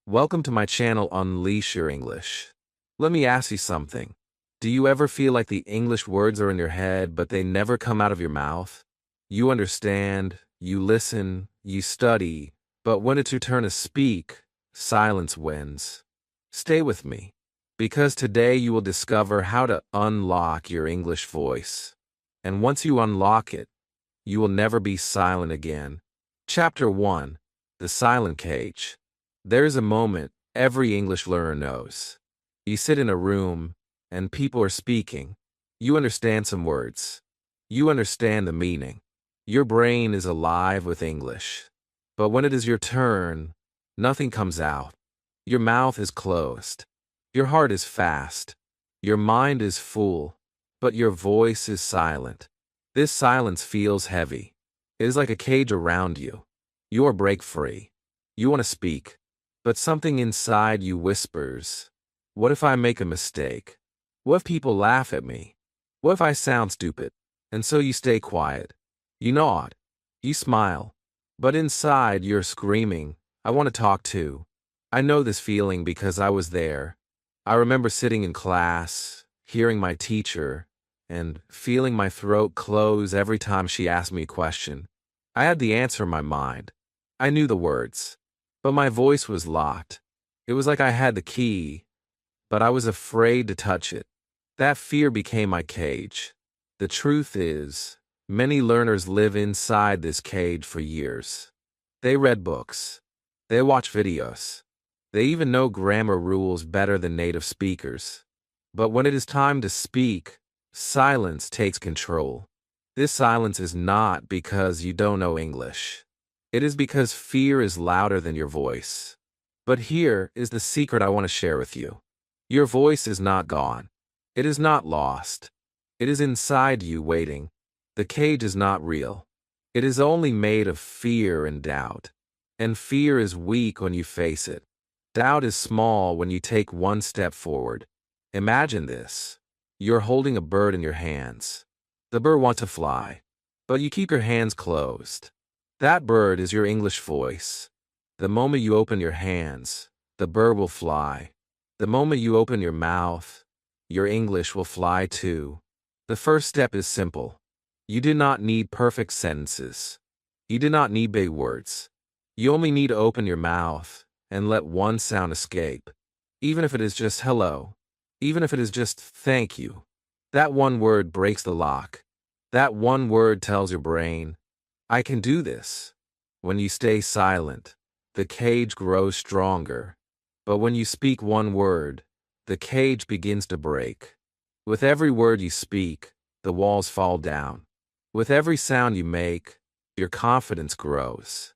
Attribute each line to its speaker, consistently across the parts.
Speaker 1: Welcome to my channel Unleash Your English. Let me ask you something. Do you ever feel like the English words are in your head but they never come out of your mouth? You understand, you listen, you study, but when it's your turn to speak, silence wins. Stay with me, because today you will discover how to unlock your English voice. And once you unlock it, you will never be silent again. Chapter 1: The Silent Cage. There's a moment every English learner knows. You sit in a room, and people are speaking. You understand some words. You understand the meaning. Your brain is alive with English. But when it is your turn, nothing comes out. Your mouth is closed. Your heart is fast. Your mind is full, but your voice is silent. This silence feels heavy. It is like a cage around you. You are break-free. You want to speak, but something inside you whispers, what if I make a mistake? What if people laugh at me? What if I sound stupid? And so you stay quiet. You nod. You smile. But inside you're screaming, I want to talk too. I know this feeling because I was there. I remember sitting in class, hearing my teacher, and feeling my throat close every time she asked me a question. I had the answer in my mind. I knew the words. But my voice was locked. It was like I had the key, but I was afraid to touch it. That fear became my cage. The truth is, many learners live inside this cage for years. They read books. They watch videos. They even know grammar rules better than native speakers. But when it is time to speak, silence takes control. This silence is not because you don't know English. It is because fear is louder than your voice. But here is the secret I want to share with you. Your voice is not gone. It is not lost. It is inside you waiting. The cage is not real. It is only made of fear and doubt. And fear is weak when you face it. Doubt is small when you take one step forward. Imagine this. You're holding a bird in your hands. The bird wants to fly, but you keep your hands closed. That bird is your English voice. The moment you open your hands, the bird will fly. The moment you open your mouth, your English will fly too. The first step is simple. You do not need perfect sentences. You do not need big words. You only need to open your mouth and let one sound escape. Even if it is just hello. Even if it is just thank you. That one word breaks the lock. That one word tells your brain, I can do this. When you stay silent, the cage grows stronger. But when you speak one word, the cage begins to break. With every word you speak, the walls fall down. With every sound you make, your confidence grows.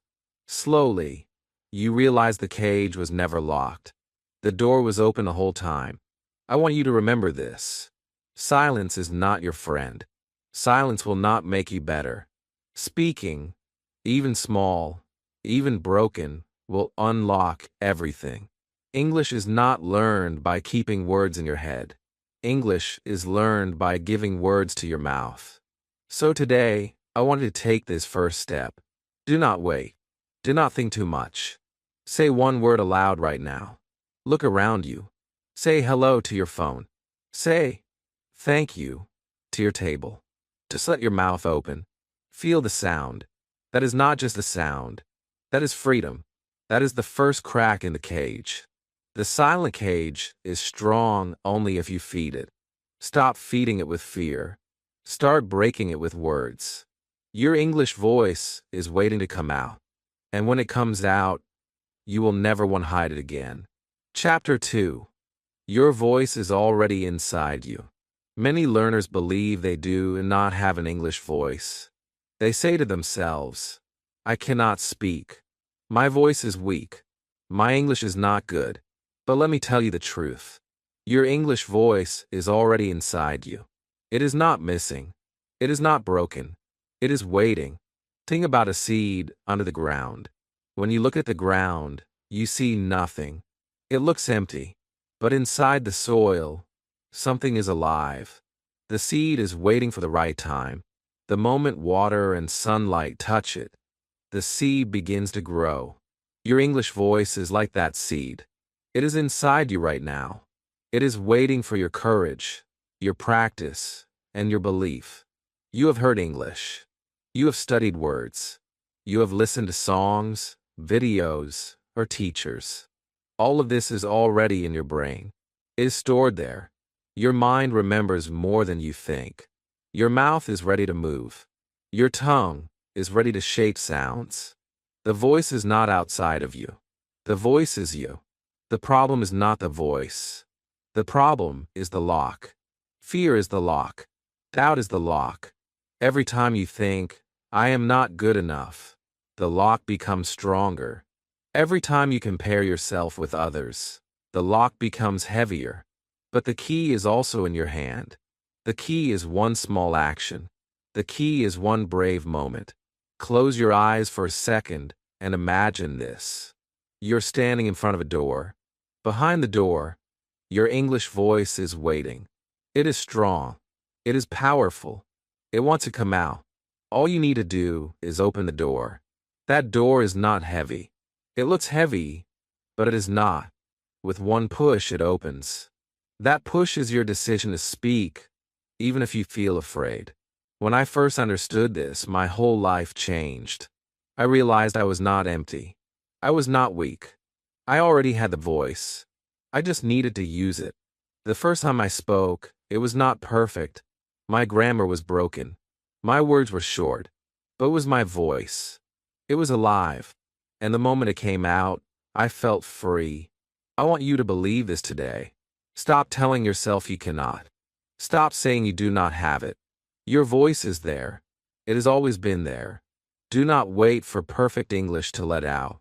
Speaker 1: Slowly, you realize the cage was never locked. The door was open the whole time. I want you to remember this. Silence is not your friend. Silence will not make you better. Speaking, even small, even broken, will unlock everything. English is not learned by keeping words in your head. English is learned by giving words to your mouth. So today, I want you to take this first step. Do not wait. Do not think too much. Say one word aloud right now. Look around you. Say hello to your phone. Say thank you to your table. Just let your mouth open. Feel the sound. That is not just a sound. That is freedom. That is the first crack in the cage. The silent cage is strong only if you feed it. Stop feeding it with fear. Start breaking it with words. Your English voice is waiting to come out. And when it comes out, you will never want to hide it again. Chapter 2. Your voice is already inside you. Many learners believe they do and not have an English voice. They say to themselves, I cannot speak. My voice is weak. My English is not good. But let me tell you the truth. Your English voice is already inside you. It is not missing. It is not broken. It is waiting. Think about a seed under the ground. When you look at the ground, you see nothing. It looks empty. But inside the soil, something is alive. The seed is waiting for the right time. The moment water and sunlight touch it, the seed begins to grow. Your English voice is like that seed. It is inside you right now. It is waiting for your courage, your practice, and your belief. You have heard English. You have studied words. You have listened to songs, videos, or teachers. All of this is already in your brain. It is stored there. Your mind remembers more than you think. Your mouth is ready to move. Your tongue is ready to shape sounds. The voice is not outside of you. The voice is you. The problem is not the voice. The problem is the lock. Fear is the lock. Doubt is the lock. Every time you think, I am not good enough, the lock becomes stronger. Every time you compare yourself with others, the lock becomes heavier. But the key is also in your hand. The key is one small action. The key is one brave moment. Close your eyes for a second and imagine this. You're standing in front of a door. Behind the door, your English voice is waiting. It is strong. It is powerful. It wants to come out. All you need to do is open the door. That door is not heavy. It looks heavy, but it is not. With one push, it opens. That push is your decision to speak, even if you feel afraid. When I first understood this, my whole life changed. I realized I was not empty. I was not weak. I already had the voice. I just needed to use it. The first time I spoke, it was not perfect. My grammar was broken. My words were short. But it was my voice. It was alive. And the moment it came out, I felt free. I want you to believe this today. Stop telling yourself you cannot. Stop saying you do not have it. Your voice is there. It has always been there. Do not wait for perfect English to let out.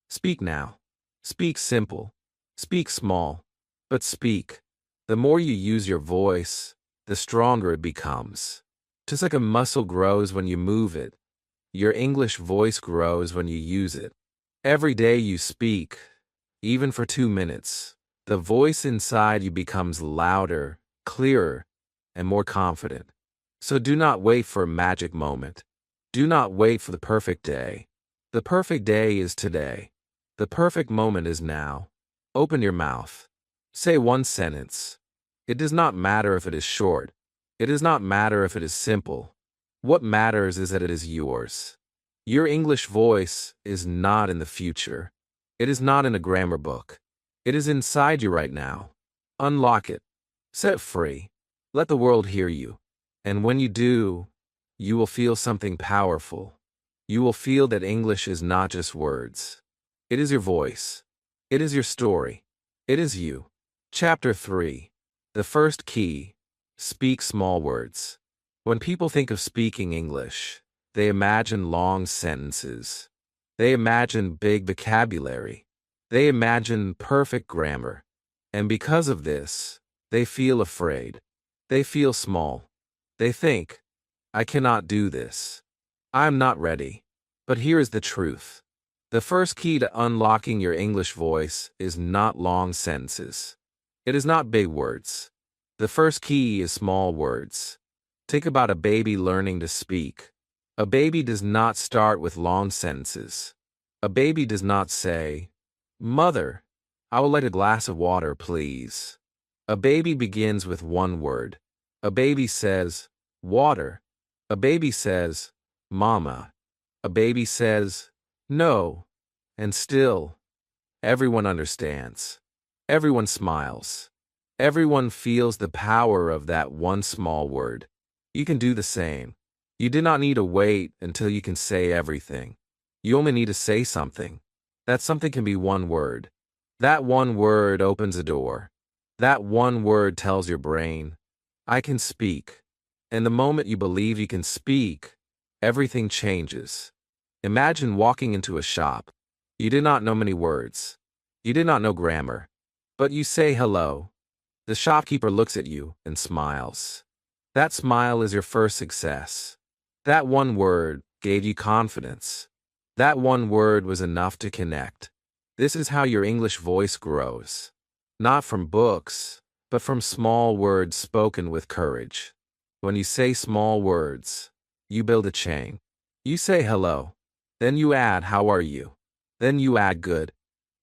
Speaker 1: Speak now. Speak simple. Speak small. But speak. The more you use your voice, the stronger it becomes. Just like a muscle grows when you move it, your English voice grows when you use it. Every day you speak, even for 2 minutes, the voice inside you becomes louder, clearer, and more confident. So do not wait for a magic moment. Do not wait for the perfect day. The perfect day is today. The perfect moment is now. Open your mouth. Say one sentence. It does not matter if it is short. It does not matter if it is simple. What matters is that it is yours. Your English voice is not in the future. It is not in a grammar book. It is inside you right now. Unlock it. Set free. Let the world hear you. And when you do, you will feel something powerful. You will feel that English is not just words. It is your voice. It is your story. It is you. Chapter 3. The first key. Speak small words. When people think of speaking English, they imagine long sentences. They imagine big vocabulary. They imagine perfect grammar. And because of this, they feel afraid. They feel small. They think, I cannot do this. I am not ready. But here is the truth. The first key to unlocking your English voice is not long sentences. It is not big words. The first key is small words. Think about a baby learning to speak. A baby does not start with long sentences. A baby does not say, Mother, I would like a glass of water, please. A baby begins with one word. A baby says, water. A baby says, Mama. A baby says, no. And still, everyone understands. Everyone smiles. Everyone feels the power of that one small word. You can do the same. You do not need to wait until you can say everything. You only need to say something. That something can be one word. That one word opens a door. That one word tells your brain, I can speak. And the moment you believe you can speak, everything changes. Imagine walking into a shop. You did not know many words. You did not know grammar. But you say hello. The shopkeeper looks at you and smiles. That smile is your first success. That one word gave you confidence. That one word was enough to connect. This is how your English voice grows. Not from books, but from small words spoken with courage. When you say small words, you build a chain. You say hello. Then you add, how are you? Then you add good.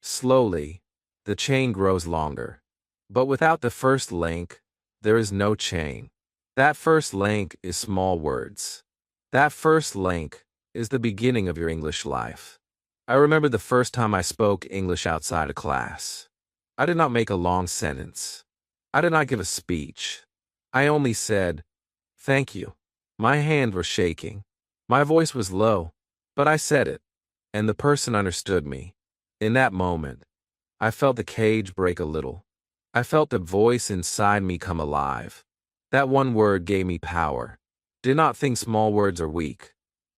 Speaker 1: Slowly, the chain grows longer. But without the first link, there is no chain. That first link is small words. That first link is the beginning of your English life. I remember the first time I spoke English outside of class. I did not make a long sentence. I did not give a speech. I only said, "Thank you." My hands were shaking. My voice was low, but I said it, and the person understood me. In that moment, I felt the cage break a little. I felt the voice inside me come alive. That one word gave me power. Do not think small words are weak.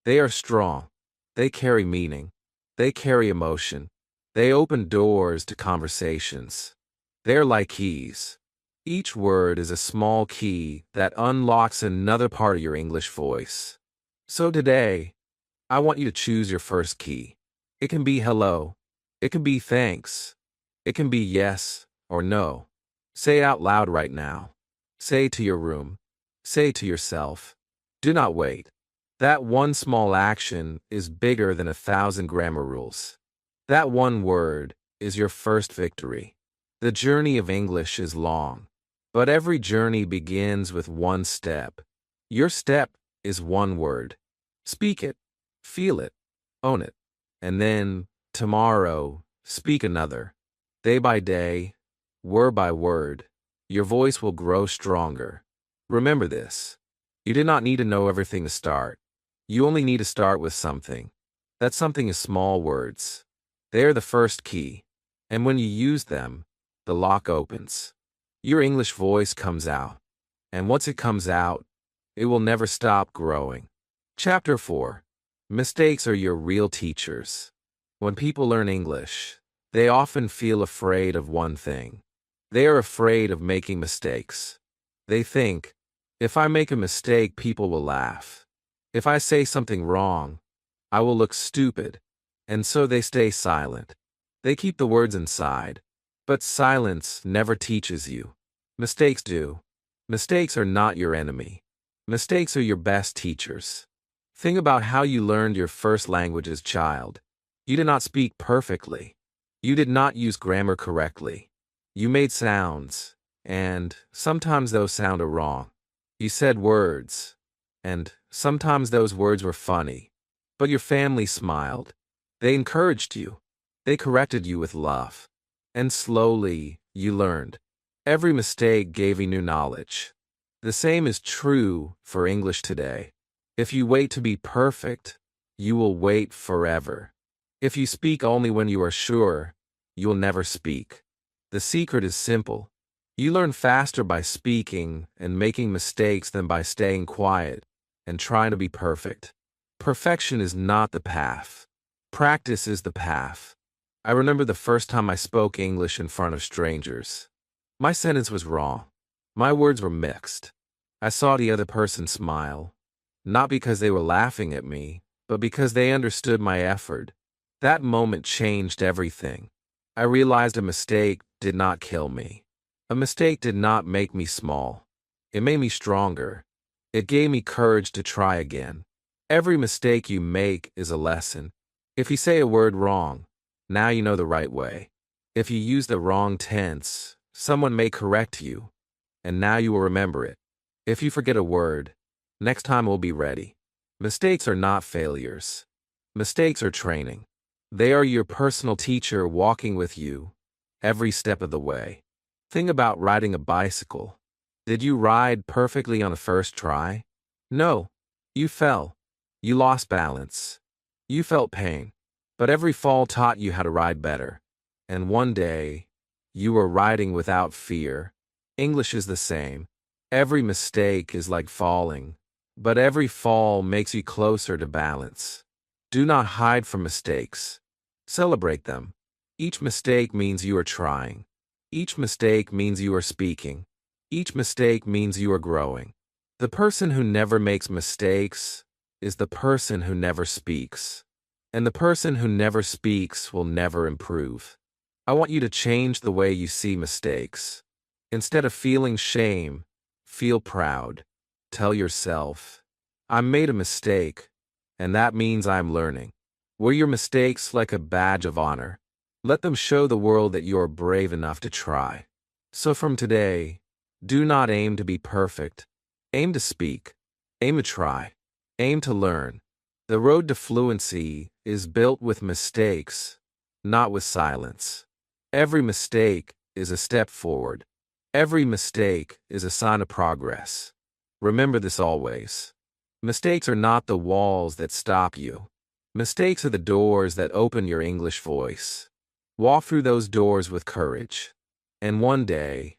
Speaker 1: They are strong. They carry meaning. They carry emotion. They open doors to conversations. They're like keys. Each word is a small key that unlocks another part of your English voice. So today, I want you to choose your first key. It can be hello. It can be thanks. It can be yes or no. Say out loud right now. Say to your room. Say to yourself. Do not wait. That one small action is bigger than 1,000 grammar rules. That one word is your first victory. The journey of English is long, but every journey begins with one step. Your step is one word. Speak it, feel it, own it, and then, tomorrow, speak another. Day by day, word by word, your voice will grow stronger. Remember this. You do not need to know everything to start. You only need to start with something. That something is small words. They are the first key, and when you use them, the lock opens. Your English voice comes out, and once it comes out, it will never stop growing. Chapter 4. Mistakes are your real teachers. When people learn English, they often feel afraid of one thing. They are afraid of making mistakes. They think, if I make a mistake, people will laugh. If I say something wrong, I will look stupid. And so they stay silent. They keep the words inside. But silence never teaches you. Mistakes do. Mistakes are not your enemy. Mistakes are your best teachers. Think about how you learned your first language as a child. You did not speak perfectly. You did not use grammar correctly. You made sounds, and sometimes those sounded wrong. You said words, and sometimes those words were funny. But your family smiled. They encouraged you. They corrected you with love. And slowly, you learned. Every mistake gave you new knowledge. The same is true for English today. If you wait to be perfect, you will wait forever. If you speak only when you are sure, you will never speak. The secret is simple. You learn faster by speaking and making mistakes than by staying quiet and trying to be perfect. Perfection is not the path. Practice is the path. I remember the first time I spoke English in front of strangers. My sentence was wrong. My words were mixed. I saw the other person smile, not because they were laughing at me, but because they understood my effort. That moment changed everything. I realized a mistake did not kill me. A mistake did not make me small. It made me stronger. It gave me courage to try again. Every mistake you make is a lesson. If you say a word wrong, now you know the right way. If you use the wrong tense, someone may correct you, and now you will remember it. If you forget a word, next time we'll be ready. Mistakes are not failures. Mistakes are training. They are your personal teacher walking with you every step of the way. Think about riding a bicycle. Did you ride perfectly on the first try? No. You fell. You lost balance. You felt pain. But every fall taught you how to ride better. And one day, you were riding without fear. English is the same. Every mistake is like falling, but every fall makes you closer to balance. Do not hide from mistakes. Celebrate them. Each mistake means you are trying. Each mistake means you are speaking. Each mistake means you are growing. The person who never makes mistakes is the person who never speaks. And the person who never speaks will never improve. I want you to change the way you see mistakes. Instead of feeling shame, feel proud. Tell yourself, I made a mistake, and that means I'm learning. Wear your mistakes like a badge of honor. Let them show the world that you are brave enough to try. So from today, do not aim to be perfect. Aim to speak. Aim to try. Aim to learn. The road to fluency is built with mistakes, not with silence. Every mistake is a step forward. Every mistake is a sign of progress. Remember this always. Mistakes are not the walls that stop you. Mistakes are the doors that open your English voice. Walk through those doors with courage. And one day,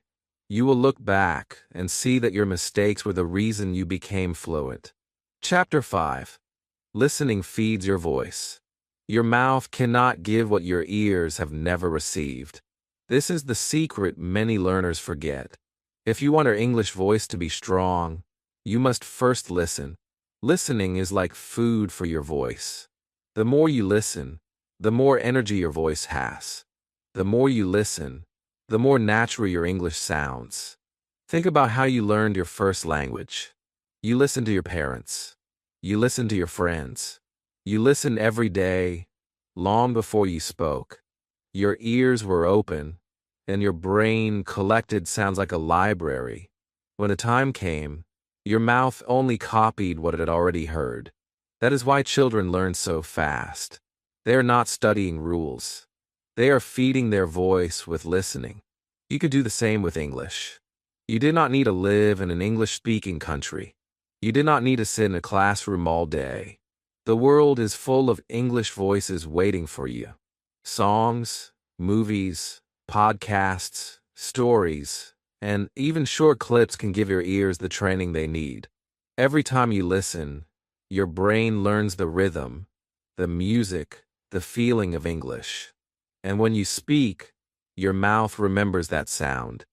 Speaker 1: you will look back and see that your mistakes were the reason you became fluent. Chapter 5. Listening feeds your voice. Your mouth cannot give what your ears have never received. This is the secret many learners forget. If you want your English voice to be strong, you must first listen. Listening is like food for your voice. The more you listen, the more energy your voice has. The more you listen, the more natural your English sounds. Think about how you learned your first language. You listened to your parents. You listened to your friends. You listened every day, long before you spoke. Your ears were open, and your brain collected sounds like a library. When the time came, your mouth only copied what it had already heard. That is why children learn so fast. They are not studying rules. They are feeding their voice with listening. You could do the same with English. You did not need to live in an English-speaking country. You did not need to sit in a classroom all day. The world is full of English voices waiting for you. Songs, movies, podcasts, stories, and even short clips can give your ears the training they need. Every time you listen, your brain learns the rhythm, the music, the feeling of English. And when you speak, your mouth remembers that sound.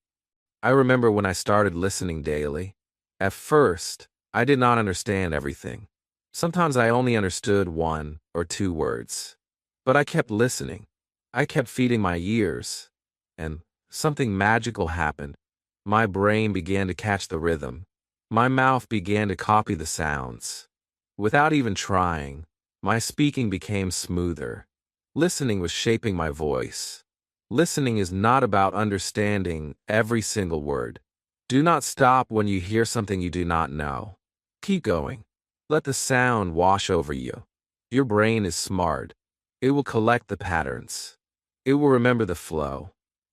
Speaker 1: I remember when I started listening daily. At first, I did not understand everything. Sometimes I only understood 1 or 2 words. But I kept listening. I kept feeding my ears. And something magical happened. My brain began to catch the rhythm. My mouth began to copy the sounds. Without even trying, my speaking became smoother. Listening was shaping my voice. Listening is not about understanding every single word. Do not stop when you hear something you do not know. Keep going. Let the sound wash over you. Your brain is smart. It will collect the patterns. It will remember the flow.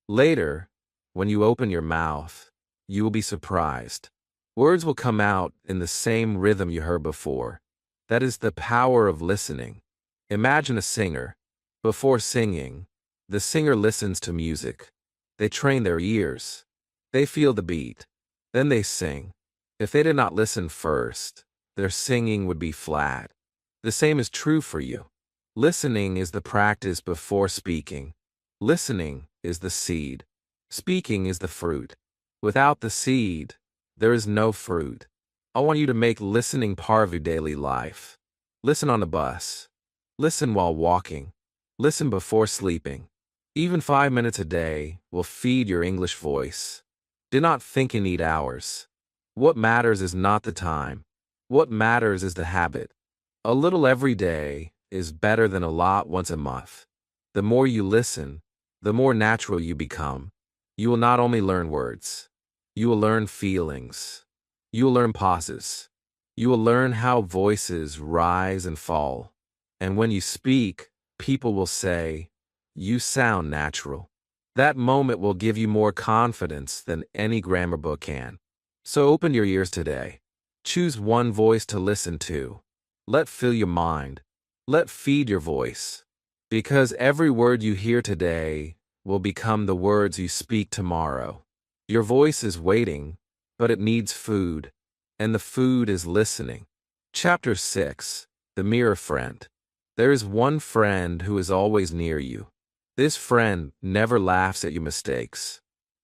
Speaker 1: Later, when you open your mouth, you will be surprised. Words will come out in the same rhythm you heard before. That is the power of listening. Imagine a singer. Before singing, the singer listens to music. They train their ears. They feel the beat. Then they sing. If they did not listen first, their singing would be flat. The same is true for you. Listening is the practice before speaking. Listening is the seed. Speaking is the fruit. Without the seed, there is no fruit. I want you to make listening part of your daily life. Listen on the bus. Listen while walking. Listen before sleeping. Even 5 minutes a day will feed your English voice. Do not think you need hours. What matters is not the time. What matters is the habit. A little every day is better than a lot once a month. The more you listen, the more natural you become. You will not only learn words. You will learn feelings. You will learn pauses. You will learn how voices rise and fall. And when you speak, people will say, "You sound natural." That moment will give you more confidence than any grammar book can. So open your ears today. Choose one voice to listen to. Let fill your mind. Let feed your voice. Because every word you hear today will become the words you speak tomorrow. Your voice is waiting, but it needs food. And the food is listening. Chapter 6. The Mirror Friend. There is one friend who is always near you. This friend never laughs at your mistakes.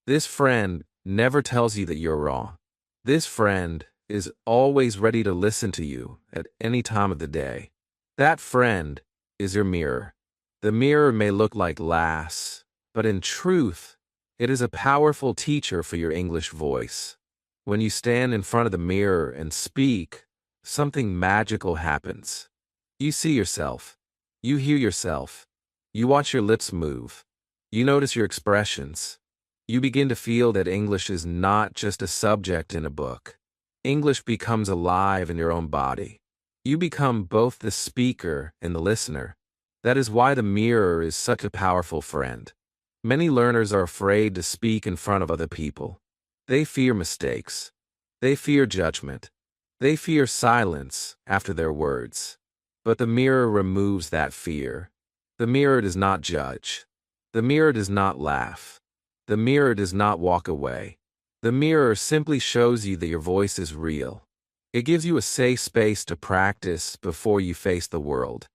Speaker 1: This friend never tells you that you're wrong. This friend is always ready to listen to you at any time of the day. That friend is your mirror. The mirror may look like glass, but in truth, it is a powerful teacher for your English voice. When you stand in front of the mirror and speak, something magical happens. You see yourself. You hear yourself. You watch your lips move. You notice your expressions. You begin to feel that English is not just a subject in a book. English becomes alive in your own body. You become both the speaker and the listener. That is why the mirror is such a powerful friend. Many learners are afraid to speak in front of other people. They fear mistakes. They fear judgment. They fear silence after their words. But the mirror removes that fear. The mirror does not judge. The mirror does not laugh. The mirror does not walk away. The mirror simply shows you that your voice is real. It gives you a safe space to practice before you face the world.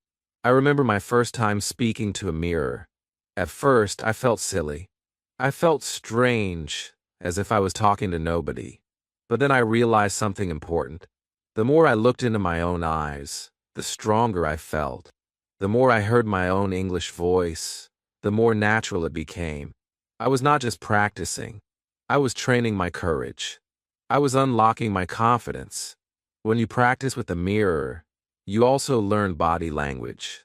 Speaker 1: I remember my first time speaking to a mirror. At first, I felt silly. I felt strange, as if I was talking to nobody. But then I realized something important. The more I looked into my own eyes, the stronger I felt. The more I heard my own English voice, the more natural it became. I was not just practicing. I was training my courage. I was unlocking my confidence. When you practice with the mirror, you also learn body language.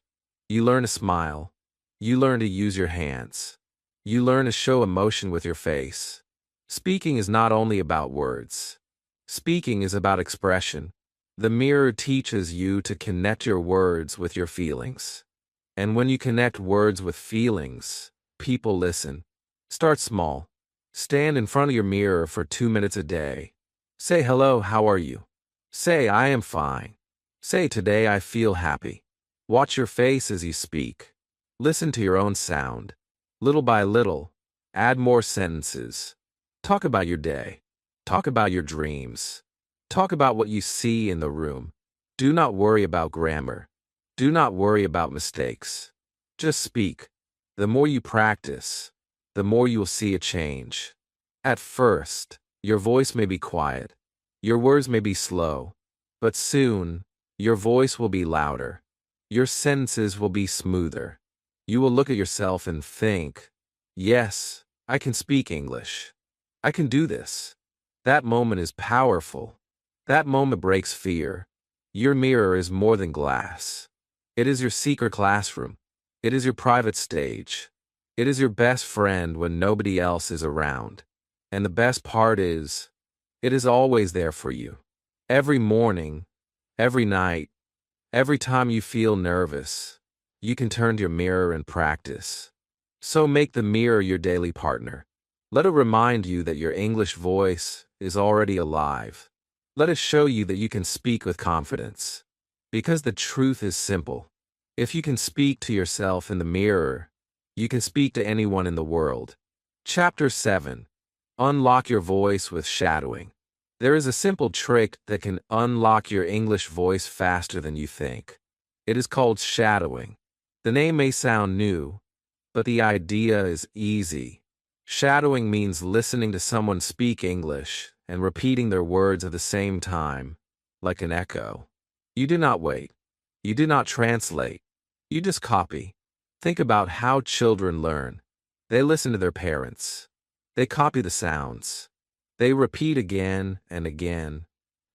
Speaker 1: You learn to smile. You learn to use your hands. You learn to show emotion with your face. Speaking is not only about words. Speaking is about expression. The mirror teaches you to connect your words with your feelings. And when you connect words with feelings, people listen. Start small. Stand in front of your mirror for 2 minutes a day. Say, "Hello, how are you?" Say, "I am fine." Say, "Today I feel happy." Watch your face as you speak. Listen to your own sound. Little by little, add more sentences. Talk about your day. Talk about your dreams. Talk about what you see in the room. Do not worry about grammar. Do not worry about mistakes. Just speak. The more you practice, the more you will see a change. At first, your voice may be quiet. Your words may be slow. But soon, your voice will be louder. Your sentences will be smoother. You will look at yourself and think, "Yes, I can speak English. I can do this." That moment is powerful. That moment breaks fear. Your mirror is more than glass. It is your secret classroom. It is your private stage. It is your best friend when nobody else is around. And the best part is, it is always there for you. Every morning, every night, every time you feel nervous, you can turn to your mirror and practice. So make the mirror your daily partner. Let it remind you that your English voice is already alive. Let it show you that you can speak with confidence. Because the truth is simple. If you can speak to yourself in the mirror, you can speak to anyone in the world. Chapter 7. Unlock your voice with shadowing. There is a simple trick that can unlock your English voice faster than you think. It is called shadowing. The name may sound new, but the idea is easy. Shadowing means listening to someone speak English and repeating their words at the same time, like an echo. You do not wait. You do not translate. You just copy. Think about how children learn. They listen to their parents. They copy the sounds. They repeat again and again,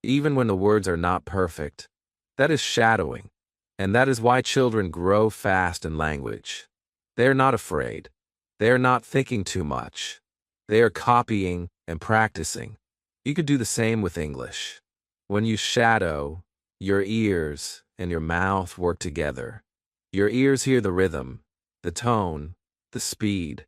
Speaker 1: even when the words are not perfect. That is shadowing. And that is why children grow fast in language. They are not afraid. They are not thinking too much. They are copying and practicing. You could do the same with English. When you shadow, your ears and your mouth work together. Your ears hear the rhythm, the tone, the speed.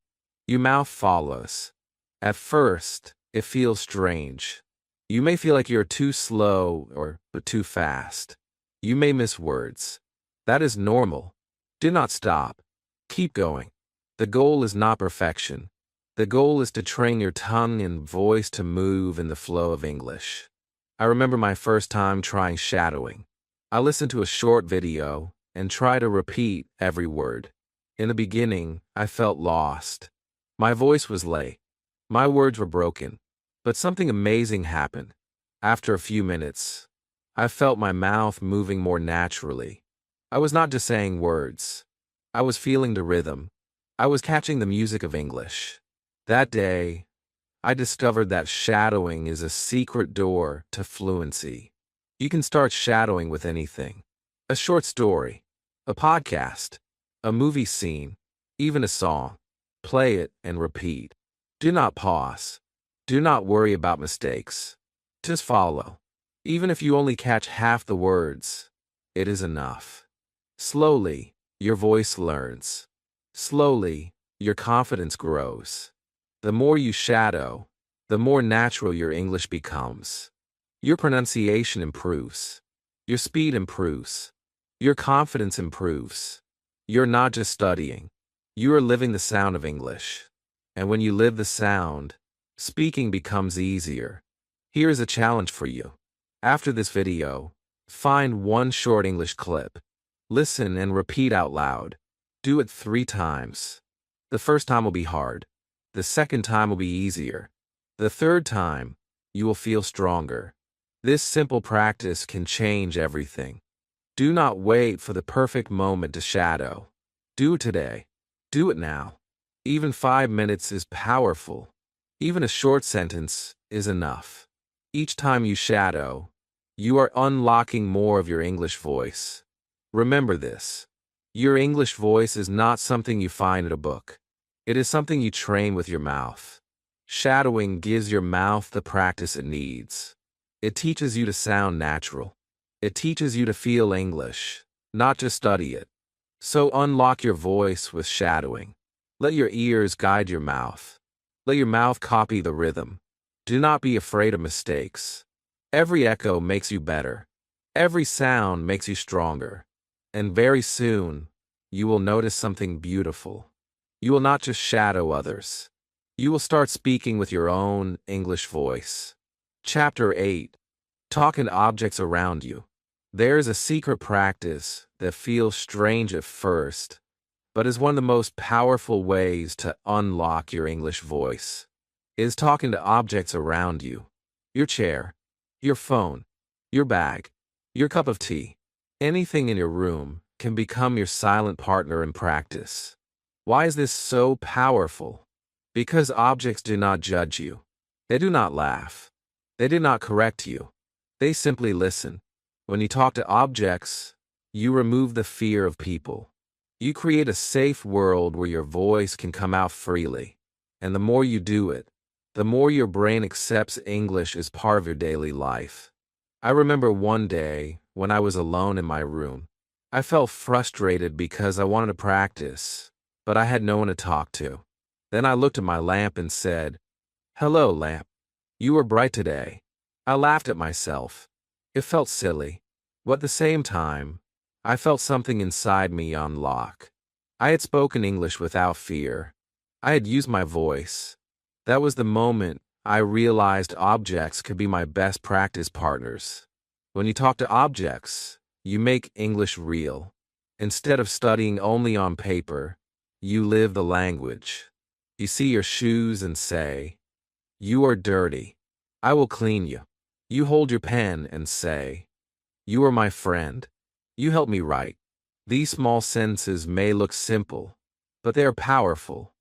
Speaker 1: Your mouth follows. At first, it feels strange. You may feel like you're too slow or too fast. You may miss words. That is normal. Do not stop. Keep going. The goal is not perfection. The goal is to train your tongue and voice to move in the flow of English. I remember my first time trying shadowing. I listened to a short video and tried to repeat every word. In the beginning, I felt lost. My voice was late. My words were broken. But something amazing happened. After a few minutes, I felt my mouth moving more naturally. I was not just saying words. I was feeling the rhythm. I was catching the music of English. That day, I discovered that shadowing is a secret door to fluency. You can start shadowing with anything. A short story, A podcast, a movie scene, even a song. Play it and repeat. Do not pause. Do not worry about mistakes. Just follow. Even if you only catch half the words, it is enough. Slowly, your voice learns. Slowly, your confidence grows. The more you shadow, the more natural your English becomes. Your pronunciation improves. Your speed improves. Your confidence improves. You're not just studying. You are living the sound of English. And when you live the sound, speaking becomes easier. Here is a challenge for you. After this video, find one short English clip. Listen and repeat out loud. Do it 3 times. The first time will be hard. The second time will be easier. The third time, you will feel stronger. This simple practice can change everything. Do not wait for the perfect moment to shadow. Do it today. Do it now. Even 5 minutes is powerful. Even a short sentence is enough. Each time you shadow, you are unlocking more of your English voice. Remember this. Your English voice is not something you find in a book. It is something you train with your mouth. Shadowing gives your mouth the practice it needs. It teaches you to sound natural. It teaches you to feel English, not just study it. So unlock your voice with shadowing. Let your ears guide your mouth. Let your mouth copy the rhythm. Do not be afraid of mistakes. Every echo makes you better. Every sound makes you stronger. And very soon, you will notice something beautiful. You will not just shadow others. You will start speaking with your own English voice. Chapter 8. Talking to objects around you. There is a secret practice that feels strange at first, but is one of the most powerful ways to unlock your English voice. It is talking to objects around you. Your chair, your phone, your bag, your cup of tea. Anything in your room can become your silent partner in practice. Why is this so powerful? Because objects do not judge you. They do not laugh. They do not correct you. They simply listen. When you talk to objects, you remove the fear of people. You create a safe world where your voice can come out freely. And the more you do it, the more your brain accepts English as part of your daily life. I remember one day when I was alone in my room. I felt frustrated because I wanted to practice, but I had no one to talk to. Then I looked at my lamp and said, "Hello, lamp. You are bright today." I laughed at myself. It felt silly, but at the same time, I felt something inside me unlock. I had spoken English without fear. I had used my voice. That was the moment I realized objects could be my best practice partners. When you talk to objects, you make English real. Instead of studying only on paper, you live the language. You see your shoes and say, "You are dirty. I will clean you." You hold your pen and say, "You are my friend. You help me write." These small sentences may look simple, but they are powerful.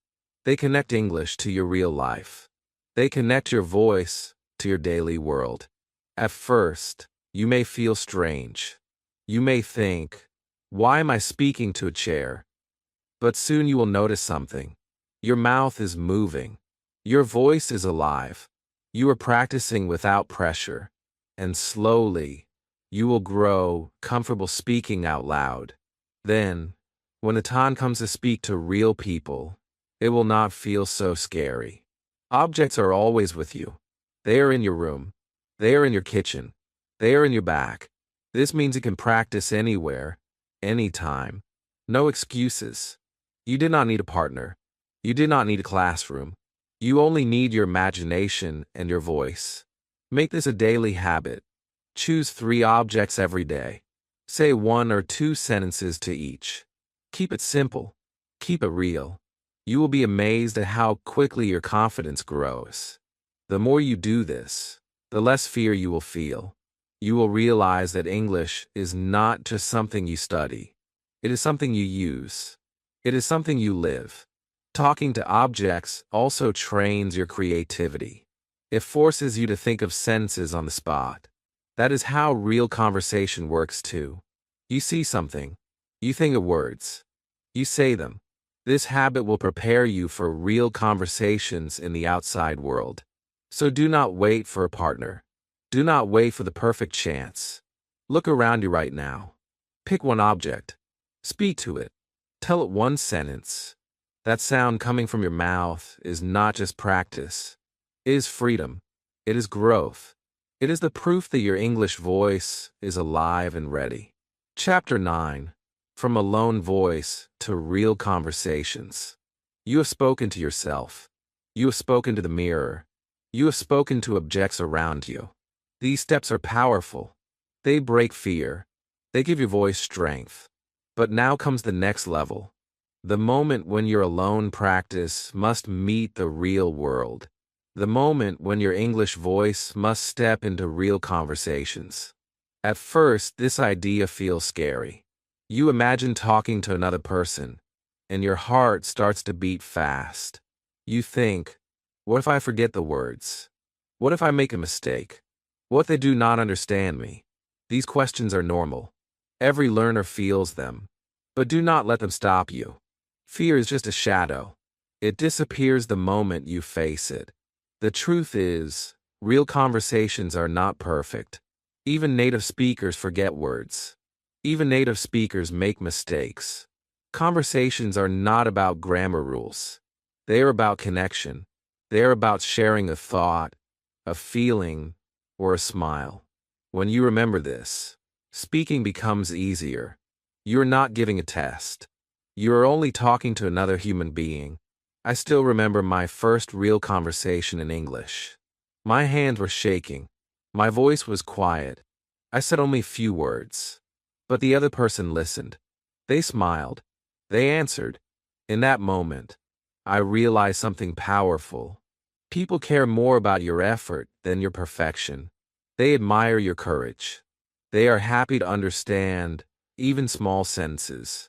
Speaker 1: They connect English to your real life. They connect your voice to your daily world. At first, you may feel strange. You may think, "Why am I speaking to a chair?" But soon you will notice something. Your mouth is moving. Your voice is alive. You are practicing without pressure. And slowly, you will grow comfortable speaking out loud. Then, when the time comes to speak to real people, it will not feel so scary. Objects are always with you. They are in your room. They are in your kitchen. They are in your back. This means you can practice anywhere, anytime. No excuses. You did not need a partner. You did not need a classroom. You only need your imagination and your voice. Make this a daily habit. Choose 3 objects every day. Say 1 or 2 sentences to each. Keep it simple. Keep it real. You will be amazed at how quickly your confidence grows. The more you do this, the less fear you will feel. You will realize that English is not just something you study. It is something you use. It is something you live. Talking to objects also trains your creativity. It forces you to think of sentences on the spot. That is how real conversation works too. You see something. You think of words. You say them. This habit will prepare you for real conversations in the outside world. So do not wait for a partner. Do not wait for the perfect chance. Look around you right now. Pick one object. Speak to it. Tell it one sentence. That sound coming from your mouth is not just practice. It is freedom. It is growth. It is the proof that your English voice is alive and ready. Chapter 9. From a lone voice to real conversations. You have spoken to yourself. You have spoken to the mirror. You have spoken to objects around you. These steps are powerful. They break fear. They give your voice strength. But now comes the next level. The moment when your alone practice must meet the real world. The moment when your English voice must step into real conversations. At first, this idea feels scary. You imagine talking to another person, and your heart starts to beat fast. You think, what if I forget the words? What if I make a mistake? What if they do not understand me? These questions are normal. Every learner feels them. But do not let them stop you. Fear is just a shadow. It disappears the moment you face it. The truth is, real conversations are not perfect. Even native speakers forget words. Even native speakers make mistakes. Conversations are not about grammar rules. They are about connection. They are about sharing a thought, a feeling, or a smile. When you remember this, speaking becomes easier. You're not giving a test. You're only talking to another human being. I still remember my first real conversation in English. My hands were shaking. My voice was quiet. I said only a few words. But the other person listened. They smiled. They answered. In that moment, I realized something powerful. People care more about your effort than your perfection. They admire your courage. They are happy to understand even small sentences.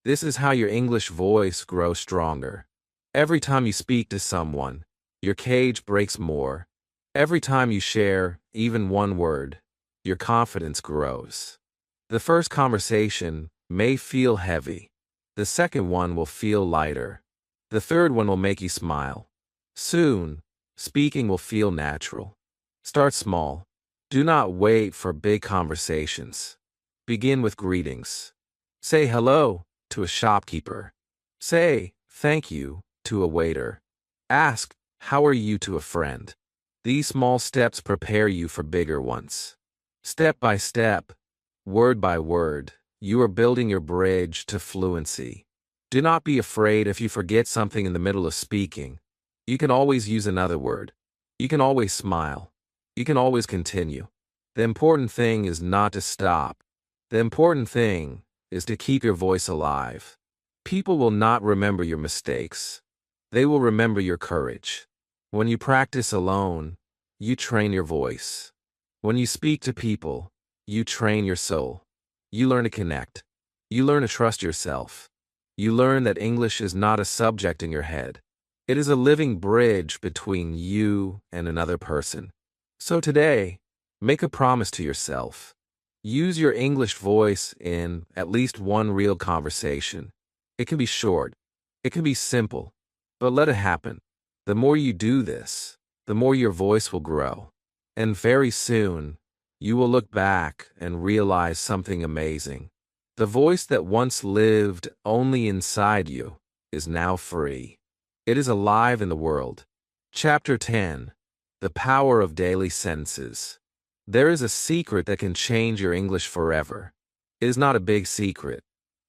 Speaker 1: This is how your English voice grows stronger. Every time you speak to someone, your cage breaks more. Every time you share even one word, your confidence grows. The first conversation may feel heavy. The second one will feel lighter. The third one will make you smile. Soon, speaking will feel natural. Start small. Do not wait for big conversations. Begin with greetings. Say hello to a shopkeeper. Say thank you to a waiter. Ask how are you to a friend. These small steps prepare you for bigger ones. Step by step, word by word, you are building your bridge to fluency. Do not be afraid if you forget something in the middle of speaking. You can always use another word. You can always smile. You can always continue. The important thing is not to stop. The important thing is to keep your voice alive. People will not remember your mistakes. They will remember your courage. When you practice alone, you train your voice. When you speak to people, you train your soul. You learn to connect. You learn to trust yourself. You learn that English is not a subject in your head. It is a living bridge between you and another person. So today, make a promise to yourself. Use your English voice in at least one real conversation. It can be short. It can be simple. But let it happen. The more you do this, the more your voice will grow. And very soon, you will look back and realize something amazing. The voice that once lived only inside you is now free. It is alive in the world. Chapter 10. The Power of Daily Sentences. There is a secret that can change your English forever. It is not a big secret.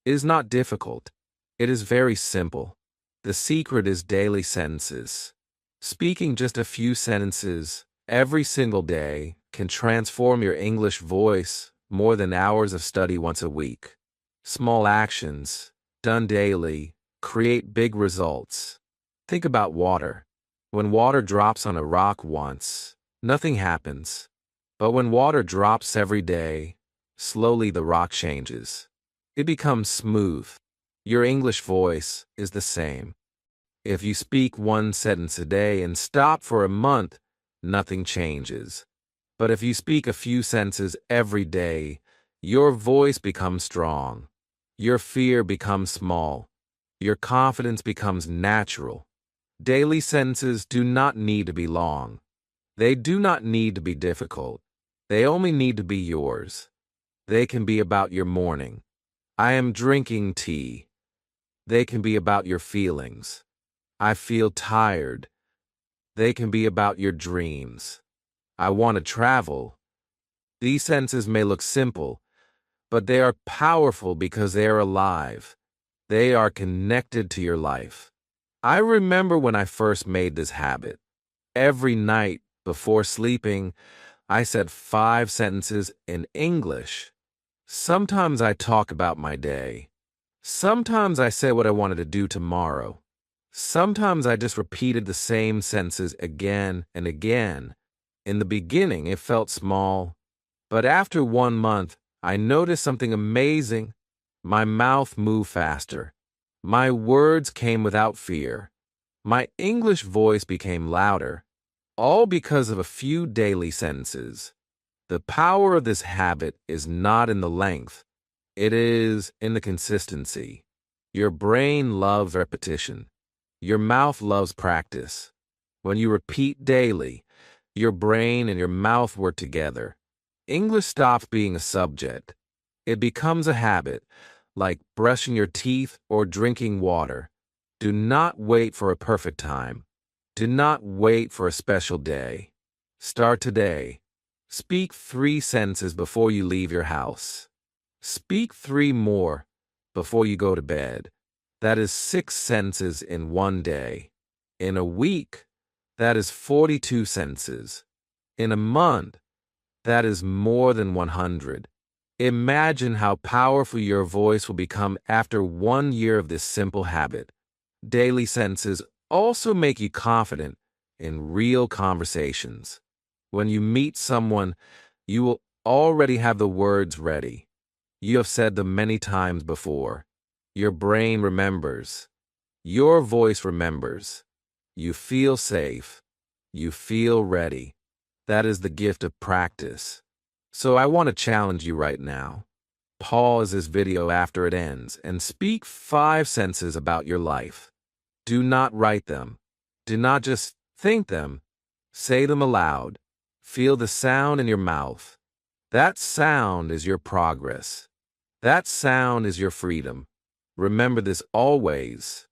Speaker 1: It is not difficult. It is very simple. The secret is daily sentences. Speaking just a few sentences every single day can transform your English voice more than hours of study once a week. Small actions, done daily, create big results. Think about water. When water drops on a rock once, nothing happens. But when water drops every day, slowly the rock changes. It becomes smooth. Your English voice is the same. If you speak one sentence a day and stop for a month, nothing changes. But if you speak a few sentences every day, your voice becomes strong. Your fear becomes small. Your confidence becomes natural. Daily sentences do not need to be long. They do not need to be difficult. They only need to be yours. They can be about your morning. I am drinking tea. They can be about your feelings. I feel tired. They can be about your dreams. I want to travel. These sentences may look simple, but they are powerful because they are alive. They are connected to your life. I remember when I first made this habit. Every night before sleeping, I said 5 sentences in English. Sometimes I talk about my day. Sometimes I say what I wanted to do tomorrow. Sometimes I just repeated the same sentences again and again. In the beginning, it felt small, but after 1 month, I noticed something amazing. My mouth moved faster. My words came without fear. My English voice became louder, all because of a few daily sentences. The power of this habit is not in the length. It is in the consistency. Your brain loves repetition. Your mouth loves practice. When you repeat daily, your brain and your mouth work together. English stops being a subject. It becomes a habit, like brushing your teeth or drinking water. Do not wait for a perfect time. Do not wait for a special day. Start today. Speak 3 sentences before you leave your house. Speak 3 more before you go to bed. That is 6 sentences in 1 day. In a week, that is 42 sentences. In a month, that is more than 100. Imagine how powerful your voice will become after 1 year of this simple habit. Daily sentences also make you confident in real conversations. When you meet someone, you will already have the words ready. You have said them many times before. Your brain remembers. Your voice remembers. You feel safe. You feel ready. That is the gift of practice. So I want to challenge you right now. Pause this video after it ends and speak 5 sentences about your life. Do not write them. Do not just think them. Say them aloud. Feel the sound in your mouth. That sound is your progress. That sound is your freedom. Remember this always.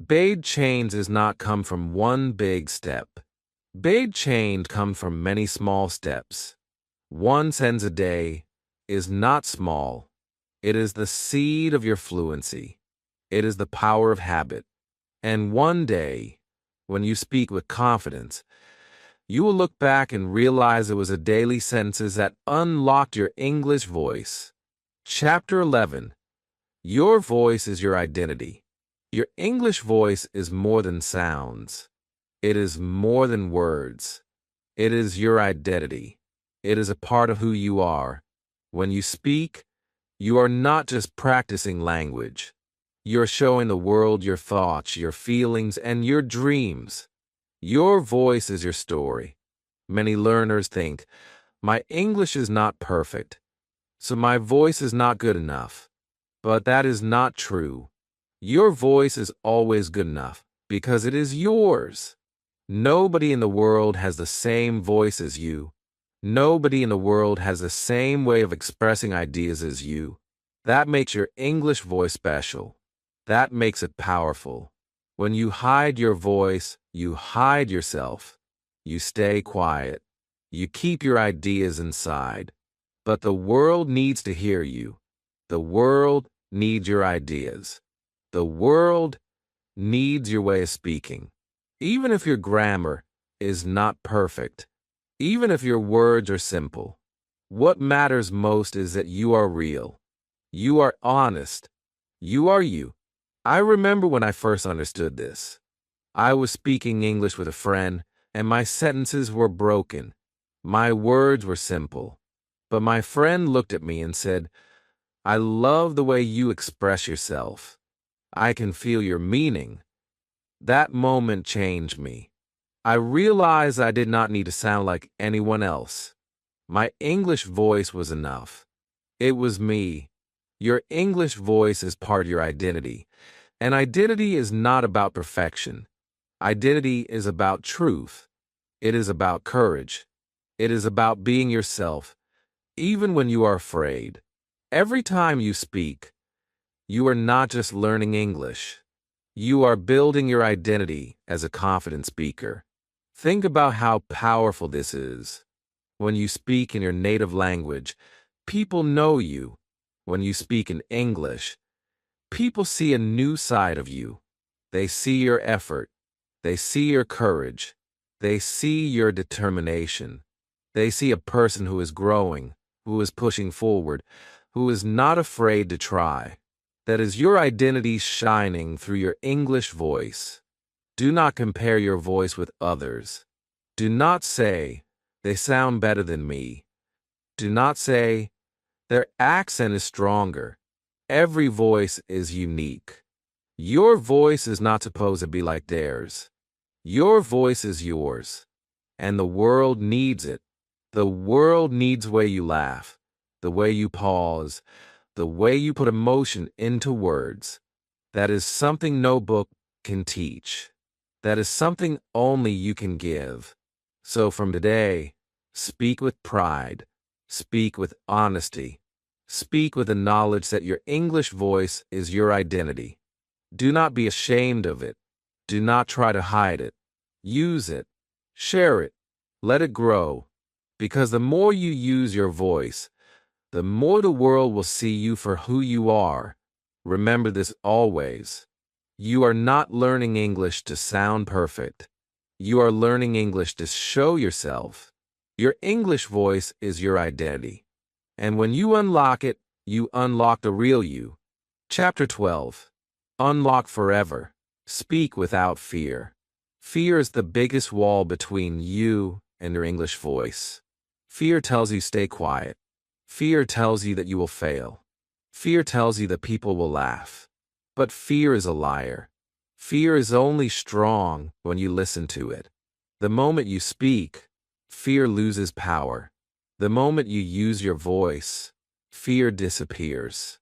Speaker 1: Big change does not come from one big step. Big change comes from many small steps. 1 sentence a day is not small. It is the seed of your fluency. It is the power of habit. And one day, when you speak with confidence, you will look back and realize it was a daily sentences that unlocked your English voice. Chapter 11. Your voice is your identity. Your English voice is more than sounds. It is more than words. It is your identity. It is a part of who you are. When you speak, you are not just practicing language. You're showing the world your thoughts, your feelings, and your dreams. Your voice is your story. Many learners think, my English is not perfect, so my voice is not good enough. But that is not true. Your voice is always good enough because it is yours. Nobody in the world has the same voice as you. Nobody in the world has the same way of expressing ideas as you. That makes your English voice special. That makes it powerful. When you hide your voice, you hide yourself. You stay quiet. You keep your ideas inside. But the world needs to hear you. The world needs your ideas. The world needs your way of speaking. Even if your grammar is not perfect, even if your words are simple, what matters most is that you are real. You are honest. You are you. I remember when I first understood this. I was speaking English with a friend, and my sentences were broken. My words were simple. But my friend looked at me and said, I love the way you express yourself. I can feel your meaning. That moment changed me. I realized I did not need to sound like anyone else. My English voice was enough. It was me. Your English voice is part of your identity. And identity is not about perfection. Identity is about truth. It is about courage. It is about being yourself, even when you are afraid. Every time you speak, you are not just learning English. You are building your identity as a confident speaker. Think about how powerful this is. When you speak in your native language, people know you. When you speak in English, people see a new side of you. They see your effort. They see your courage. They see your determination. They see a person who is growing, who is pushing forward, who is not afraid to try. That is your identity shining through your English voice. Do not compare your voice with others. Do not say, they sound better than me. Do not say, their accent is stronger. Every voice is unique. Your voice is not supposed to be like theirs. Your voice is yours. And the world needs it. The world needs the way you laugh, the way you pause, the way you put emotion into words. That is something no book can teach. That is something only you can give. So from today, speak with pride. Speak with honesty. Speak with the knowledge that your English voice is your identity. Do not be ashamed of it. Do not try to hide it. Use it. Share it. Let it grow. Because the more you use your voice, the more the world will see you for who you are. Remember this always. You are not learning English to sound perfect. You are learning English to show yourself. Your English voice is your identity. And when you unlock it, you unlock the real you. Chapter 12. Unlock forever. Speak without fear. Fear is the biggest wall between you and your English voice. Fear tells you stay quiet. Fear tells you that you will fail. Fear tells you that people will laugh. But fear is a liar. Fear is only strong when you listen to it. The moment you speak, fear loses power. The moment you use your voice, fear disappears.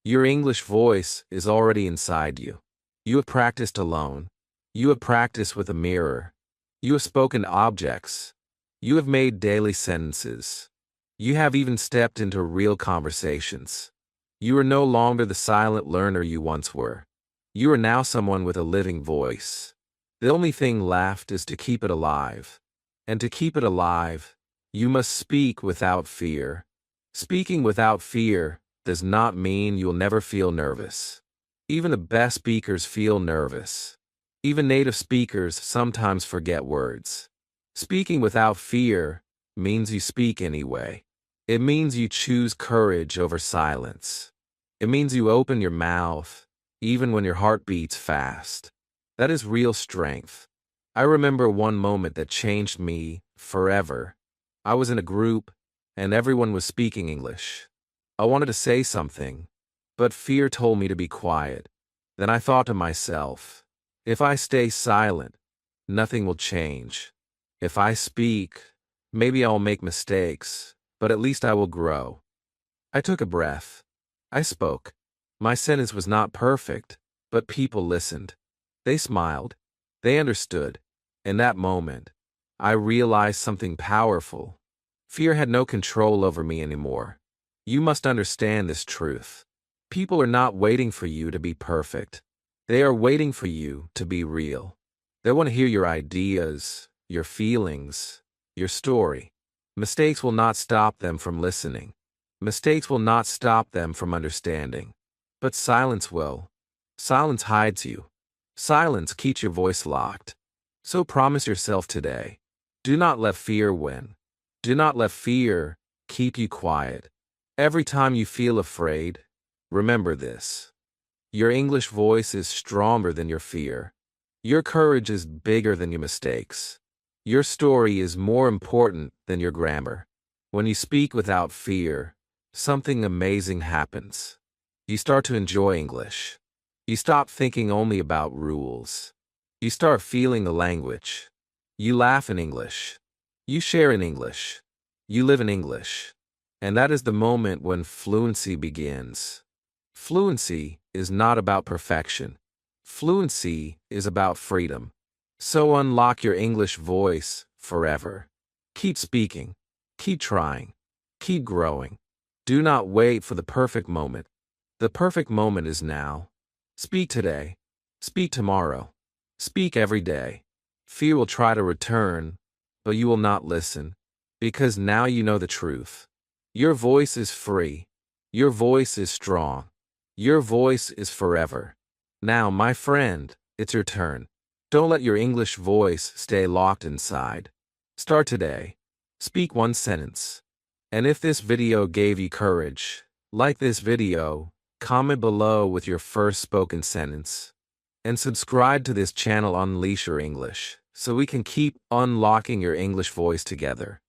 Speaker 1: Your English voice is already inside you. You have practiced alone. You have practiced with a mirror. You have spoken to objects. You have made daily sentences. You have even stepped into real conversations. You are no longer the silent learner you once were. You are now someone with a living voice. The only thing left is to keep it alive. And to keep it alive, you must speak without fear. Speaking without fear does not mean you'll never feel nervous. Even the best speakers feel nervous. Even native speakers sometimes forget words. Speaking without fear means you speak anyway. It means you choose courage over silence. It means you open your mouth, even when your heart beats fast. That is real strength. I remember one moment that changed me forever. I was in a group, and everyone was speaking English. I wanted to say something, but fear told me to be quiet. Then I thought to myself, if I stay silent, nothing will change. If I speak, maybe I'll make mistakes, but at least I will grow. I took a breath. I spoke. My sentence was not perfect, but people listened. They smiled. They understood. In that moment, I realized something powerful. Fear had no control over me anymore. You must understand this truth. People are not waiting for you to be perfect. They are waiting for you to be real. They want to hear your ideas, your feelings, your story. Mistakes will not stop them from listening. Mistakes will not stop them from understanding. But silence will. Silence hides you. Silence keeps your voice locked. So promise yourself today. Do not let fear win. Do not let fear keep you quiet. Every time you feel afraid, remember this. Your English voice is stronger than your fear. Your courage is bigger than your mistakes. Your story is more important than your grammar. When you speak without fear, something amazing happens. You start to enjoy English. You stop thinking only about rules. You start feeling the language. You laugh in English. You share in English. You live in English. And that is the moment when fluency begins. Fluency is not about perfection. Fluency is about freedom. So unlock your English voice forever. Keep speaking. Keep trying. Keep growing. Do not wait for the perfect moment. The perfect moment is now. Speak today. Speak tomorrow. Speak every day. Fear will try to return, but you will not listen, because now you know the truth. Your voice is free. Your voice is strong. Your voice is forever. Now, my friend, it's your turn. Don't let your English voice stay locked inside. Start today. Speak one sentence. And if this video gave you courage, like this video, comment below with your first spoken sentence, and subscribe to this channel Unleash Your English, so we can keep unlocking your English voice together.